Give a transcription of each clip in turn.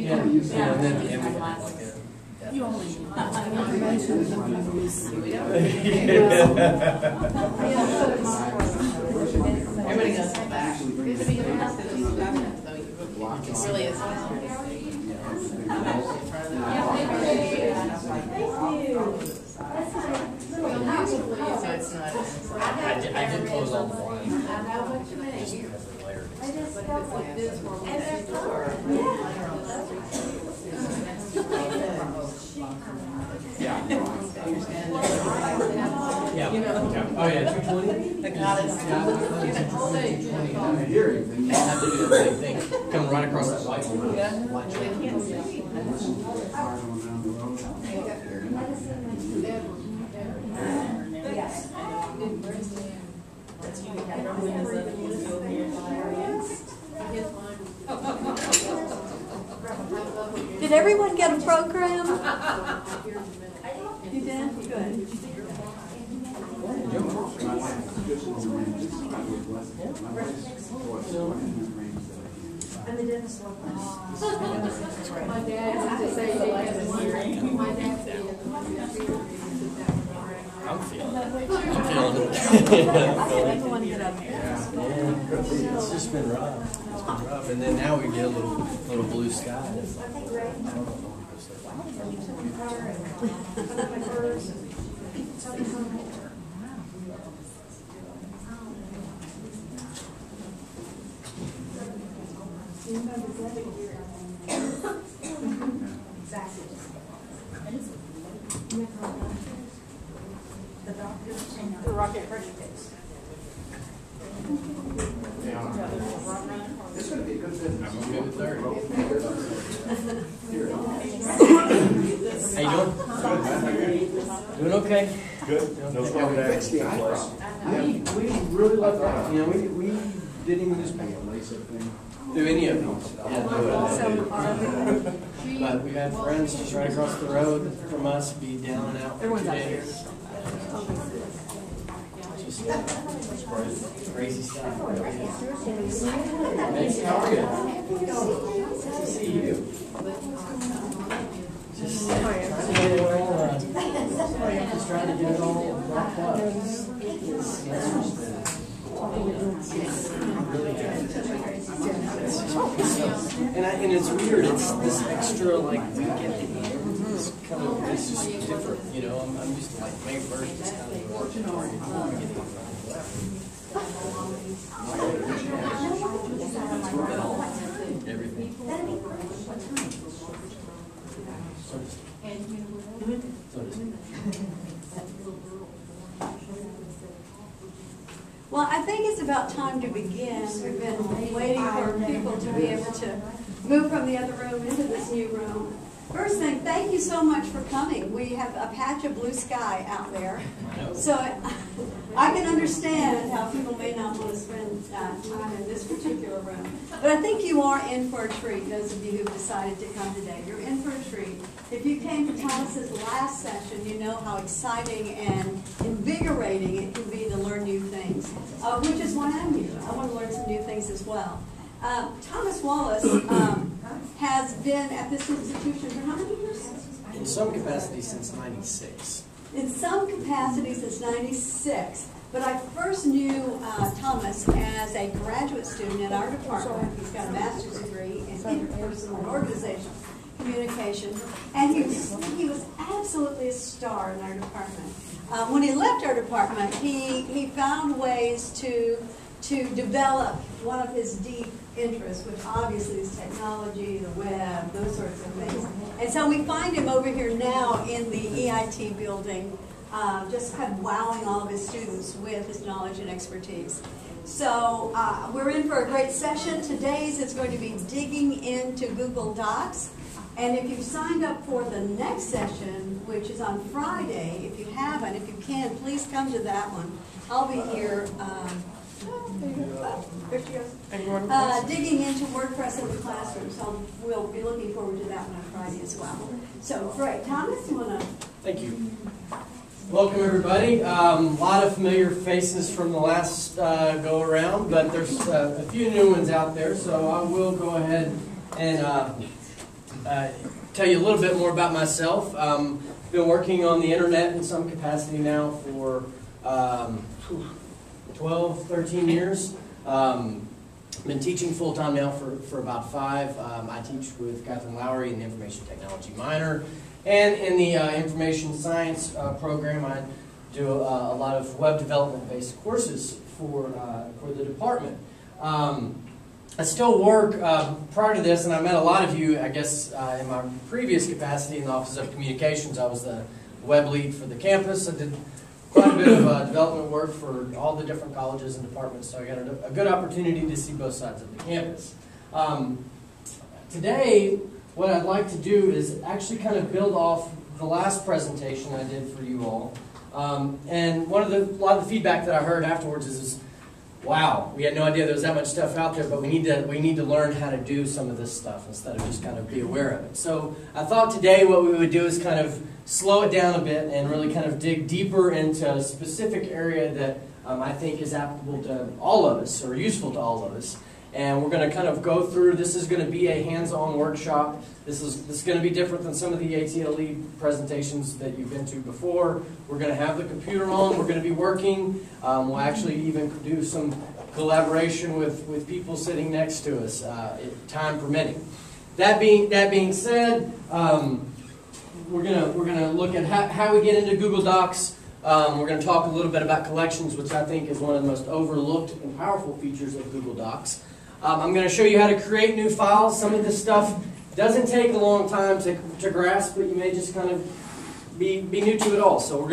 Yeah, yeah, and then at the end we have like a... You only everybody goes back. It really is. So it's not. I did close all the blinds. I just felt like this one. And there's Yeah. Yeah. Oh yeah, 220? The goddess. Yeah, 220. I'm hearing. I have to do the same thing. Come right across that white one. Yeah. They can't see. Did everyone get a program? You did? Good. And the dentist one. My dad used to say he has a hearing. My dad said I'm feeling it. want to get up here. It's just been rough. It's been rough. And then now we get a little blue sky. The rocket pressure case. It's going to be a good business. I'm going to go to 30. How you doing? Doing okay? Good. No problem. We really love that. You know, we didn't even just make a lace up thing. Do any of these? But we've had friends just right across the road from us be down and out for 2 days. Just crazy stuff. Hey, how are you? Good to see you. Just trying to get it all. Just trying to get it all wrapped up. And it's weird. It's this extra like week at the end. It's kind of it's just different, you know. I'm used to like May 1st. It's kind of working hard. Everything. Well, I think it's about time to begin. We've been waiting for people to be able to move from the other room into this new room. First thing, thank you so much for coming. We have a patch of blue sky out there. So I can understand how people may not want to spend time in this particular room. But I think you are in for a treat, those of you who've decided to come today. You're in for a treat. If you came to Thomas's last session, you know how exciting and invigorating it can be to learn new things, which is why I'm here. I want to learn some new things as well. Thomas Wallace has been at this institution for how many years? In some capacity since '96. In some capacity since '96. But I first knew Thomas as a graduate student in our department. He's got a master's degree in interpersonal and organizational communication. And he was absolutely a star in our department. When he left our department, he found ways to develop one of his deep interests, which obviously is technology, the web, those sorts of things. And so we find him over here now in the EIT building, just kind of wowing all of his students with his knowledge and expertise. So we're in for a great session. Today's is going to be digging into Google Docs. And if you've signed up for the next session, which is on Friday, if you haven't, if you can, please come to that one. I'll be here. There she goes. Digging into WordPress in the classroom. So we'll be looking forward to that one on Friday as well. So great. Thomas, you want to? Thank you. Welcome everybody. A lot of familiar faces from the last go around, but there's a few new ones out there. So I will go ahead and tell you a little bit more about myself. Been working on the internet in some capacity now for 12, 13 years. Been teaching full-time now for about 5. I teach with Catherine Lowry in the information technology minor, and in the information science program I do a lot of web development-based courses for the department. I still work prior to this, and I met a lot of you, I guess, in my previous capacity in the Office of Communications. I was the web lead for the campus. I did quite a bit of development work for all the different colleges and departments, so I got a good opportunity to see both sides of the campus. Today, what I'd like to do is actually kind of build off the last presentation I did for you all. And a lot of the feedback that I heard afterwards is, wow, we had no idea there was that much stuff out there, but we need to learn how to do some of this stuff instead of just kind of be aware of it. So I thought today what we would do is kind of slow it down a bit and really kind of dig deeper into a specific area that I think is applicable to all of us, or useful to all of us. And we're going to kind of go through, this is going to be a hands-on workshop. This is going to be different than some of the ATLE presentations that you've been to before. We're going to have the computer on, we're going to be working. We'll actually even do some collaboration with people sitting next to us, time permitting. That being said, we're gonna look at how we get into Google Docs. We're going to talk a little bit about collections, which I think is one of the most overlooked and powerful features of Google Docs. I'm going to show you how to create new files. Some of this stuff doesn't take a long time to grasp, but you may just kind of be new to it all. So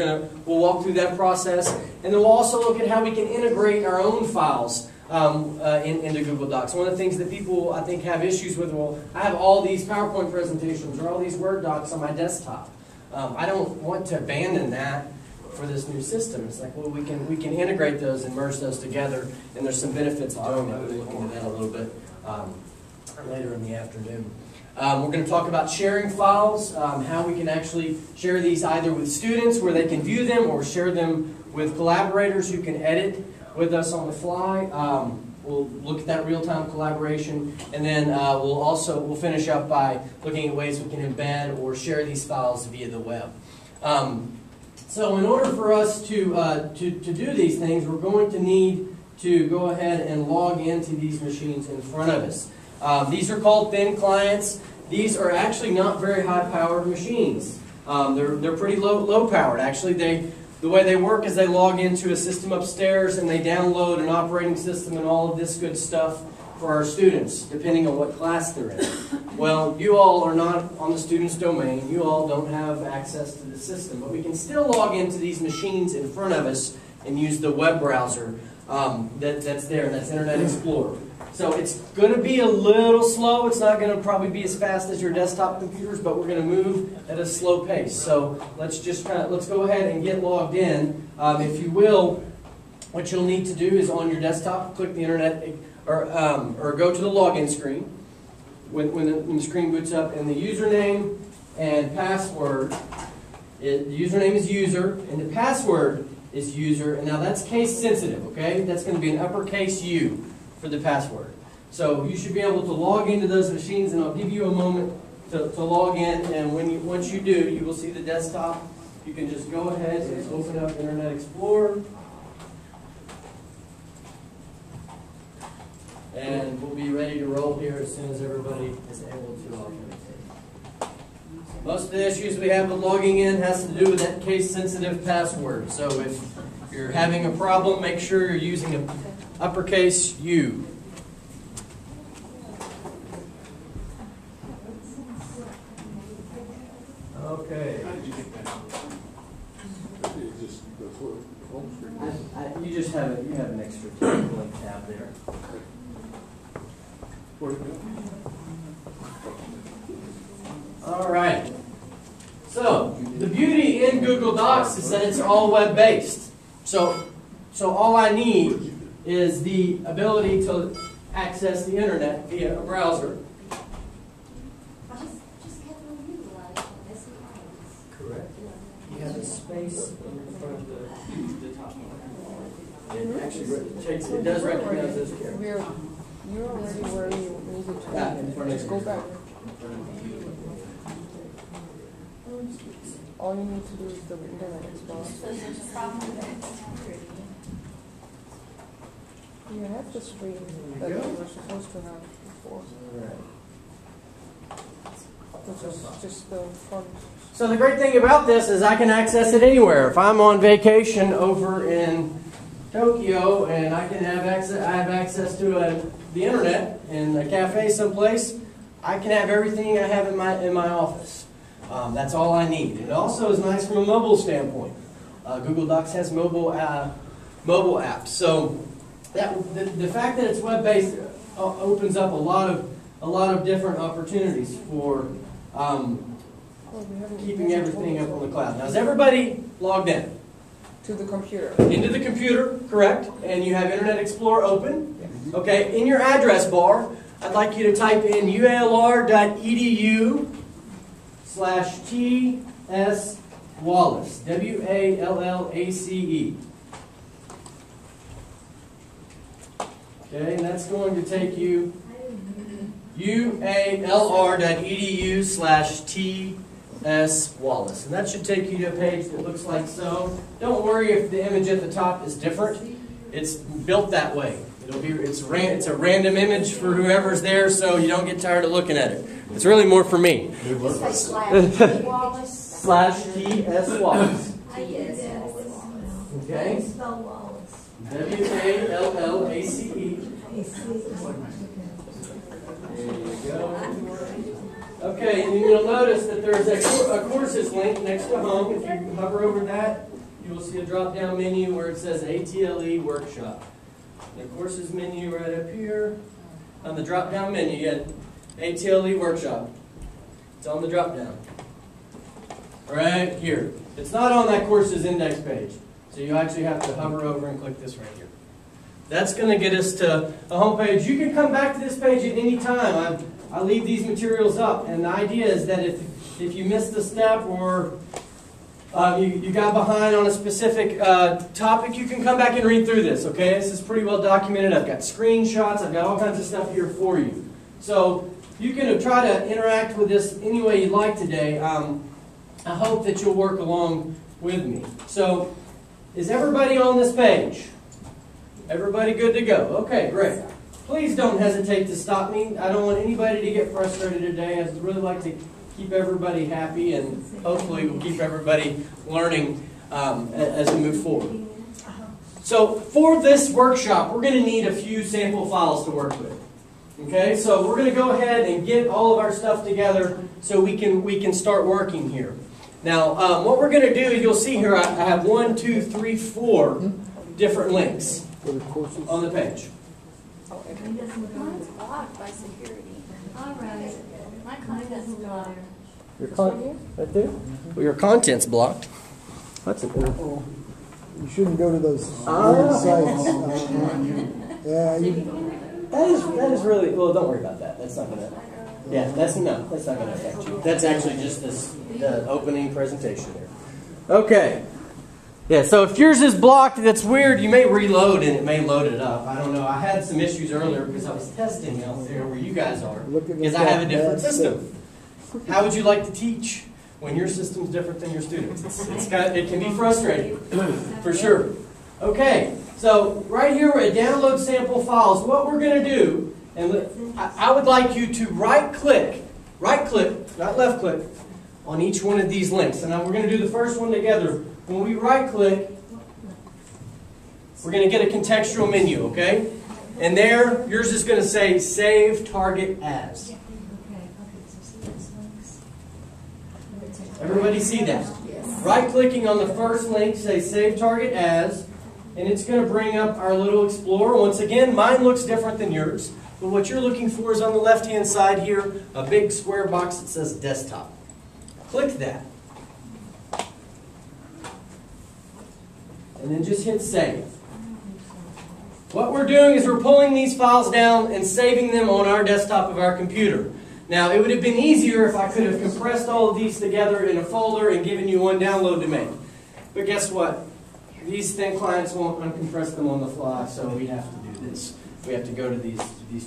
we'll walk through that process, and then we'll also look at how we can integrate our own files into Google Docs. One of the things that people, I think, have issues with, well, I have all these PowerPoint presentations or all these Word docs on my desktop. I don't want to abandon that for this new system. It's like, well, we can integrate those and merge those together, and there's some benefits of doing that. We'll look into that a little bit later in the afternoon. We're going to talk about sharing files, how we can actually share these either with students where they can view them, or share them with collaborators who can edit with us on the fly. We'll look at that real-time collaboration, and then we'll finish up by looking at ways we can embed or share these files via the web. So in order for us to do these things, we're going to need to go ahead and log into these machines in front of us. These are called thin clients. These are actually not very high-powered machines. They're pretty low-powered. Actually, the way they work is they log into a system upstairs and they download an operating system and all of this good stuff for our students, depending on what class they're in. Well, you all are not on the student's domain. You all don't have access to the system, but we can still log into these machines in front of us and use the web browser that's there, and that's Internet Explorer. So it's going to be a little slow. It's not going to probably be as fast as your desktop computers, but we're going to move at a slow pace. So let's go ahead and get logged in. If you will, what you'll need to do is on your desktop, click the Internet, or go to the login screen. When the screen boots up, and the username and password, the username is user, and the password is user. And now that's case sensitive, okay? That's going to be an uppercase U for the password. So you should be able to log into those machines, and I'll give you a moment to log in, and once you do, you will see the desktop. You can just go ahead and open up Internet Explorer. And we'll be ready to roll here as soon as everybody is able to authenticate. Most of the issues we have with logging in has to do with that case-sensitive password. So if you're having a problem, make sure you're using an uppercase U. Okay. You have an extra blank tab there. All right. So the beauty in Google Docs is that it's all web-based. So all I need is the ability to access the internet via a browser. Correct. You have a space in front of the top one. It actually does recognize those characters. You're already where you need to in front of go back. In front of you. all you need to do is the Internet Explorer. So there's a problem with security. You have the screen that you were supposed to have before, which is just the front. So the great thing about this is I can access it anywhere. If I'm on vacation over in Tokyo and I have access to the internet in a cafe someplace, I can have everything I have in my office. That's all I need. It also is nice from a mobile standpoint. Google Docs has mobile apps. So the fact that it's web-based opens up a lot of different opportunities for keeping everything up on the cloud. Now, is everybody logged in? To the computer. Into the computer, correct? And you have Internet Explorer open. Okay, in your address bar, I'd like you to type in ualr.edu/TS Wallace. WALLACE. Okay, and that's going to take you ualr.edu/TS Wallace. And that should take you to a page that looks like so. Don't worry if the image at the top is different. It's built that way. It's a random image for whoever's there, so you don't get tired of looking at it. It's really more for me. /TS Wallace. Okay. WALLACE. There you go. Okay, and you'll notice that there's a courses link next to home. If you hover over that, you will see a drop-down menu where it says ATLE Workshop. The courses menu right up here. On the drop-down menu, you get ATLE Workshop. It's on the drop-down. Right here. It's not on that courses index page. So you actually have to hover over and click this right here. That's going to get us to a home page. You can come back to this page at any time. I leave these materials up, and the idea is that if you missed a step or you got behind on a specific topic, you can come back and read through this, okay? This is pretty well documented. I've got screenshots. I've got all kinds of stuff here for you. So you can try to interact with this any way you'd like today. I hope that you'll work along with me. So is everybody on this page? Everybody good to go? Okay, great. Please don't hesitate to stop me. I don't want anybody to get frustrated today. I'd really like to keep everybody happy, and hopefully we'll keep everybody learning as we move forward. So for this workshop, we're going to need a few sample files to work with. Okay, so we're going to go ahead and get all of our stuff together so we can start working here. Now, what we're going to do, you'll see here, I have 1, 2, 3, 4 different links on the page. Mine's blocked by security. All right. My content's blocked. Your content right there? Well, your content's blocked. That's an You shouldn't go to those weird sites. Yeah, that is really, well, don't worry about that. That's not gonna. Yeah, that's not gonna affect you. That's actually just the opening presentation here. Okay. Yeah, so if yours is blocked, that's weird. You may reload and it may load it up. I don't know. I had some issues earlier because I was testing out there where you guys are because I have a different system. How would you like to teach when your system's different than your students? It can be frustrating, for sure. Okay, so right here we're at download sample files. What we're going to do, and I would like you to right-click, not left-click, on each one of these links. And now we're going to do the first one together. When we right-click, we're going to get a contextual menu, okay? And there, yours is going to say Save Target As. Everybody see that? Right-clicking on the first link, say Save Target As, and it's going to bring up our little Explorer. Once again, mine looks different than yours, but what you're looking for is on the left-hand side here, a big square box that says Desktop. Click that. And then just hit Save. What we're doing is we're pulling these files down and saving them on our desktop of our computer. Now, it would have been easier if I could have compressed all of these together in a folder and given you one download to make. But guess what? These thin clients won't uncompress them on the fly, so we have to do this. We have to go to these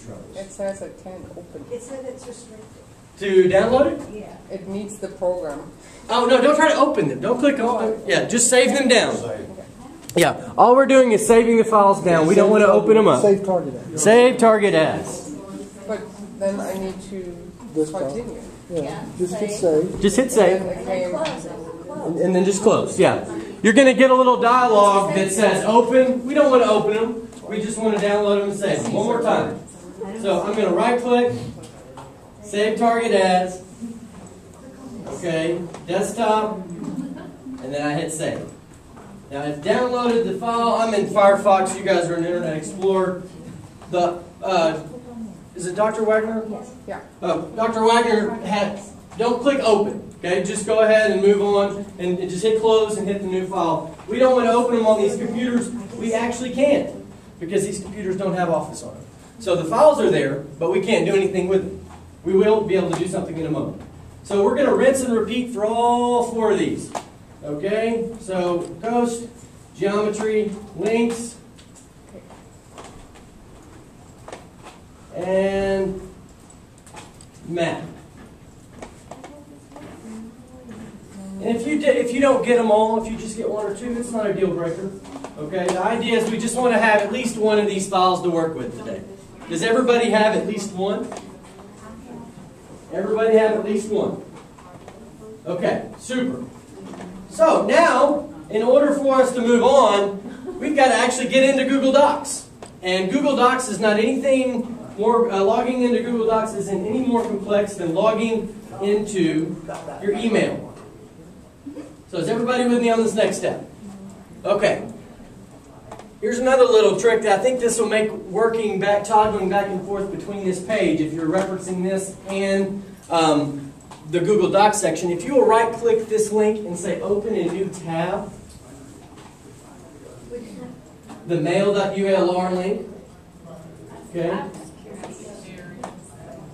troubles. It says it can't open. It said it's restricted. To download it? Yeah. It needs the program. Oh, no, don't try to open them. Don't click open. Yeah, just save them down. Yeah, all we're doing is saving the files down. We don't want to open them up. Save target as. Save target as. But then I need to This file. continue. Yeah, just hit save. Just hit save. And it Close came, it. And then just close. Yeah. You're going to get a little dialogue that says open. We don't want to open them. We just want to download them and save them. One more time. So I'm going to right click, save target as. Okay, desktop, and then I hit save. Now I've downloaded the file. I'm in Firefox. You guys are in Internet Explorer. The is it Dr. Wagner? Yes. yeah. Dr. Wagner had. Don't click open. Okay, just go ahead and move on, and just hit close and hit the new file. We don't want to open them on these computers. We actually can't because these computers don't have Office on them. So the files are there, but we can't do anything with them. We will be able to do something in a moment. So we're going to rinse and repeat for all 4 of these. Okay? So Coast, Geometry, Links, and Map. And if you don't get them all, if you just get 1 or 2, it's not a deal breaker. Okay? The idea is we just want to have at least 1 of these files to work with today. Does everybody have at least 1? Everybody have at least 1. Okay, super. So now, in order for us to move on, we've got to actually get into Google Docs. And Google Docs is not anything more, logging into Google Docs isn't any more complex than logging into your email. So is everybody with me on this next step? Okay. Here's another little trick that I think this will make working back, toggling back and forth between this page, if you're referencing this and the Google Docs section. If you will right-click this link and say Open a New Tab, the mail.ulr link, okay?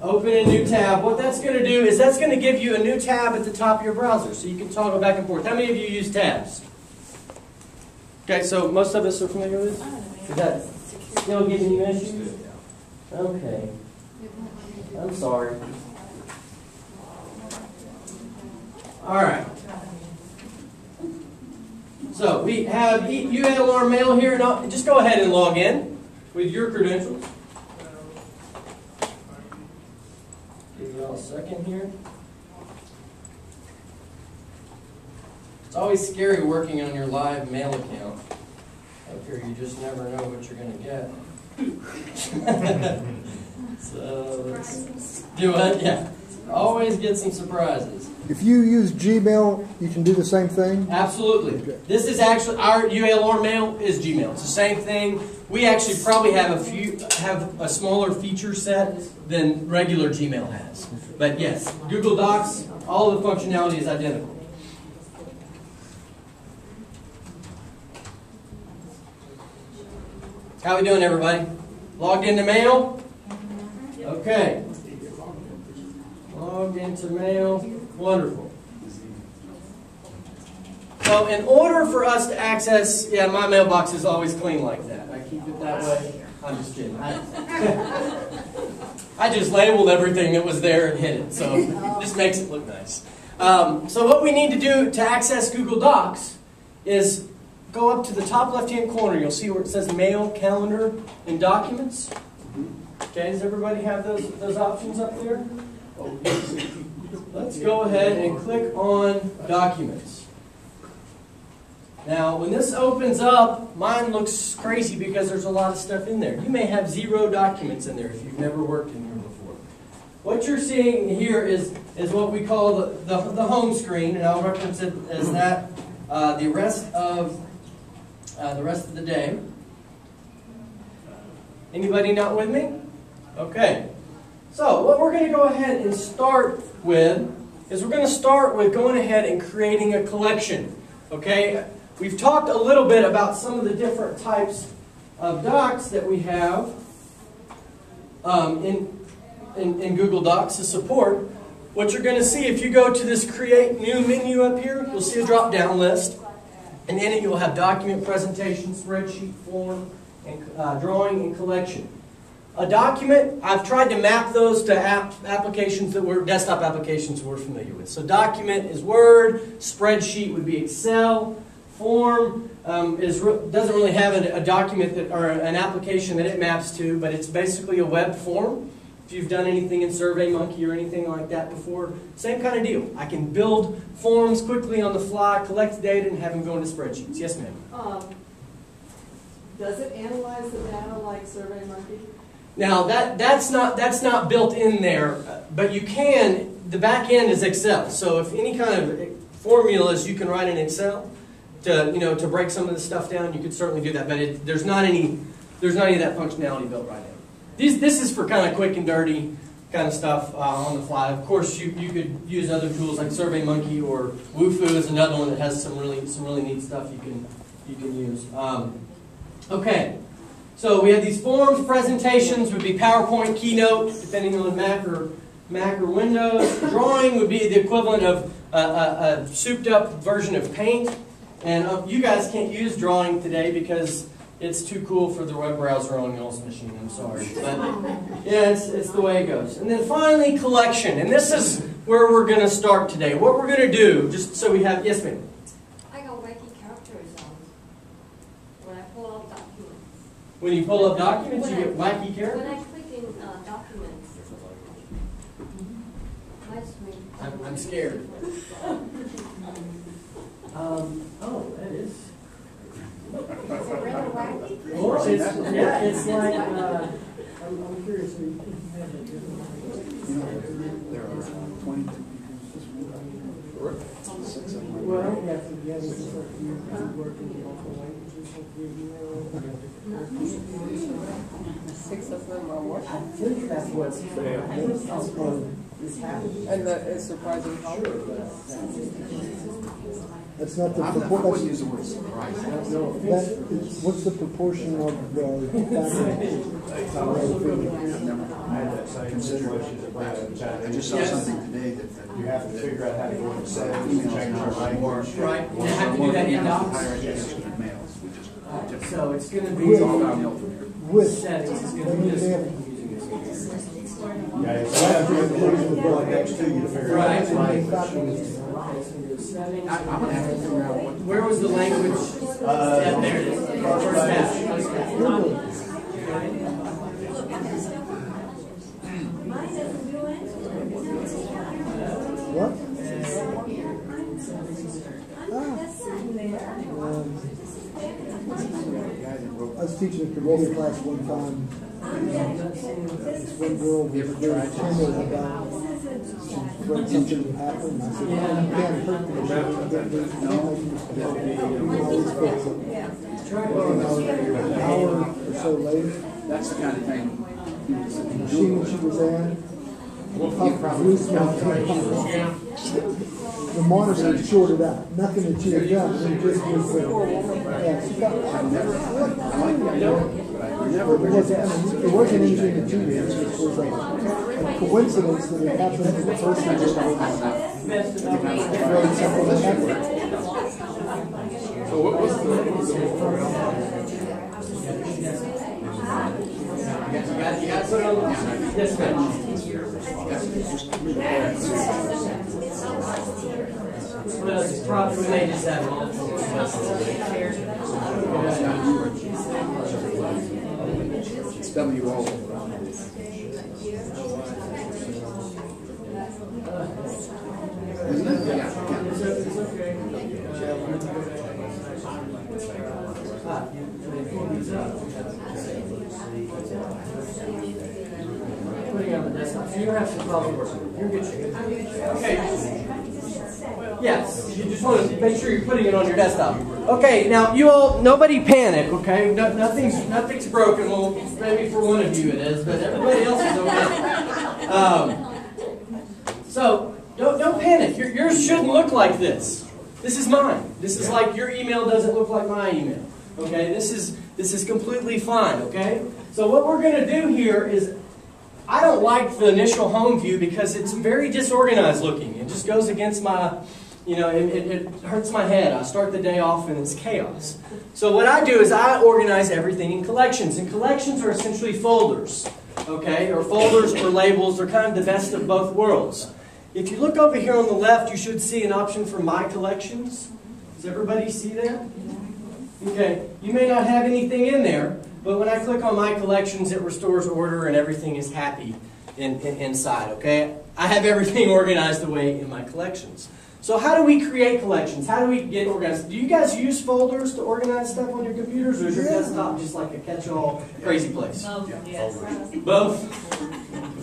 Open a new tab. What that's going to do is that's going to give you a new tab at the top of your browser, so you can toggle back and forth. How many of you use tabs? Okay, so most of us are familiar with this? Is that still giving you issues? Okay. I'm sorry. All right. So we have ULR Mail here. Now, just go ahead and log in with your credentials. Give you all a second here. It's always scary working on your live mail account. Up here, you just never know what you're going to get. So let's do it. Yeah. Always get some surprises. If you use Gmail, you can do the same thing? Absolutely. Okay. This is actually, our ULR Mail is Gmail. It's the same thing. We actually probably have a smaller feature set than regular Gmail has. But yes, Google Docs, all the functionality is identical. How we doing, everybody? Logged into Mail? Okay. Logged into Mail. Wonderful. So in order for us to access, yeah, my mailbox is always clean like that. I keep it that way. I'm just kidding. I just labeled everything that was there and hid it. So this makes it look nice. So what we need to do to access Google Docs is go up to the top left-hand corner. You'll see where it says Mail, Calendar, and Documents. Okay, does everybody have those options up there? Let's go ahead and click on Documents. Now, when this opens up, mine looks crazy because there's a lot of stuff in there. You may have 0 documents in there if you've never worked in here before. What you're seeing here is what we call the home screen, and I'll reference it as that the rest of the day. Anybody not with me? Okay. So what we're going to go ahead and start with is we're going to start with going ahead and creating a collection. Okay? We've talked a little bit about some of the different types of docs that we have in Google Docs to support. What you're going to see if you go to this Create New menu up here, you'll see a drop-down list. And in it you'll have Document, Presentation, Spreadsheet, Form, and Drawing, and Collection. A document, I've tried to map those to applications that were desktop applications we're familiar with. So document is Word, spreadsheet would be Excel, form doesn't really have a document that, or an application that it maps to, but it's basically a web form. If you've done anything in SurveyMonkey or anything like that before, same kind of deal. I can build forms quickly on the fly, collect data, and have them go into spreadsheets. Yes, ma'am. Does it analyze the data like SurveyMonkey? Now that's not built in there, but you can. The back end is Excel, so if any kind of formulas you can write in Excel to break some of the stuff down, you could certainly do that. But there's not any of that functionality built right now. This is for kind of quick and dirty kind of stuff on the fly. Of course, you could use other tools like SurveyMonkey, or Wufoo is another one that has some really neat stuff you can use. Okay. So we have these forms, presentations would be PowerPoint, Keynote, depending on Mac or Windows. Drawing would be the equivalent of a souped-up version of Paint. And you guys can't use drawing today because it's too cool for the web browser on y'all's machine. I'm sorry, but yeah, it's the way it goes. And then finally, collection. And this is where we're going to start today. What we're going to do, just so we have, yes, ma'am. When you pull up documents, you get wacky characters? When I click in documents, I'm scared. Oh, that is. Well, it's like, I'm curious. There are 22 Well, you have to work in multiple languages. 6 of them are what? I think that's what's happening. And it's surprising how. That's not the I proportion. wouldn't use the word surprise. What's the proportion of the I had that same situation. I just saw something today that You have to figure out how to go into settings, change our language. Right, and I have to do that in docs. So it's going to be with settings. It's going to be just Yeah, it's the book next to you to figure out right. how to I'm going to have to figure out what. Where was the language? Yeah, there it is. First half. what? I was teaching a computer class one time. This one girl was very timid about when something would happen. I said, well, you can't hurt the an hour or so later, That's the kind of thing. the machine she was at, blue smoke came out. The monitor shorted out. Nothing that she had done. It just was, yeah, she got, it wasn't anything that you did. It was a coincidence that it happened to the person that was very simple to happen. So what was the You got to put it on the yes, ma'am. Well, it's probably, we may just have multiple. It's W-O. Isn't it? Yeah. It's okay. Putting on the desktop. So you don't have to probably work. You're good shape. Okay. Yes, you just want to make sure you're putting it on your desktop. Okay, now you all, nobody panic, okay? Nothing's broken. Well, maybe for one of you it is, but everybody else is okay. So don't panic. Yours shouldn't look like this. This is mine. This is like your email doesn't look like my email. Okay, this is completely fine. Okay, so what we're going to do here is, I don't like the initial home view because it's very disorganized looking. It just goes against my, it hurts my head. I start the day off and it's chaos. So what I do is I organize everything in collections. And collections are essentially folders. okay, or folders or labels. They're kind of the best of both worlds. If you look over here on the left, you should see an option for My Collections. Does everybody see that? Okay, you may not have anything in there, but when I click on My Collections, it restores order and everything is happy inside, okay? I have everything organized the way in My Collections. So how do we create collections? How do we get organized? Do you guys use folders to organize stuff on your computers, or is your desktop just like a catch-all crazy place? Both?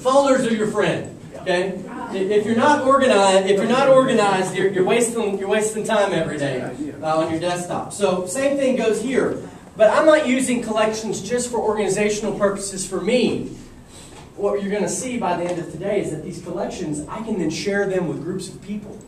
Folders are your friend. Okay? If you're not organized, you're wasting time every day on your desktop. So same thing goes here. But I'm not using collections just for organizational purposes for me. What you're going to see by the end of today is that these collections, I can then share them with groups of people.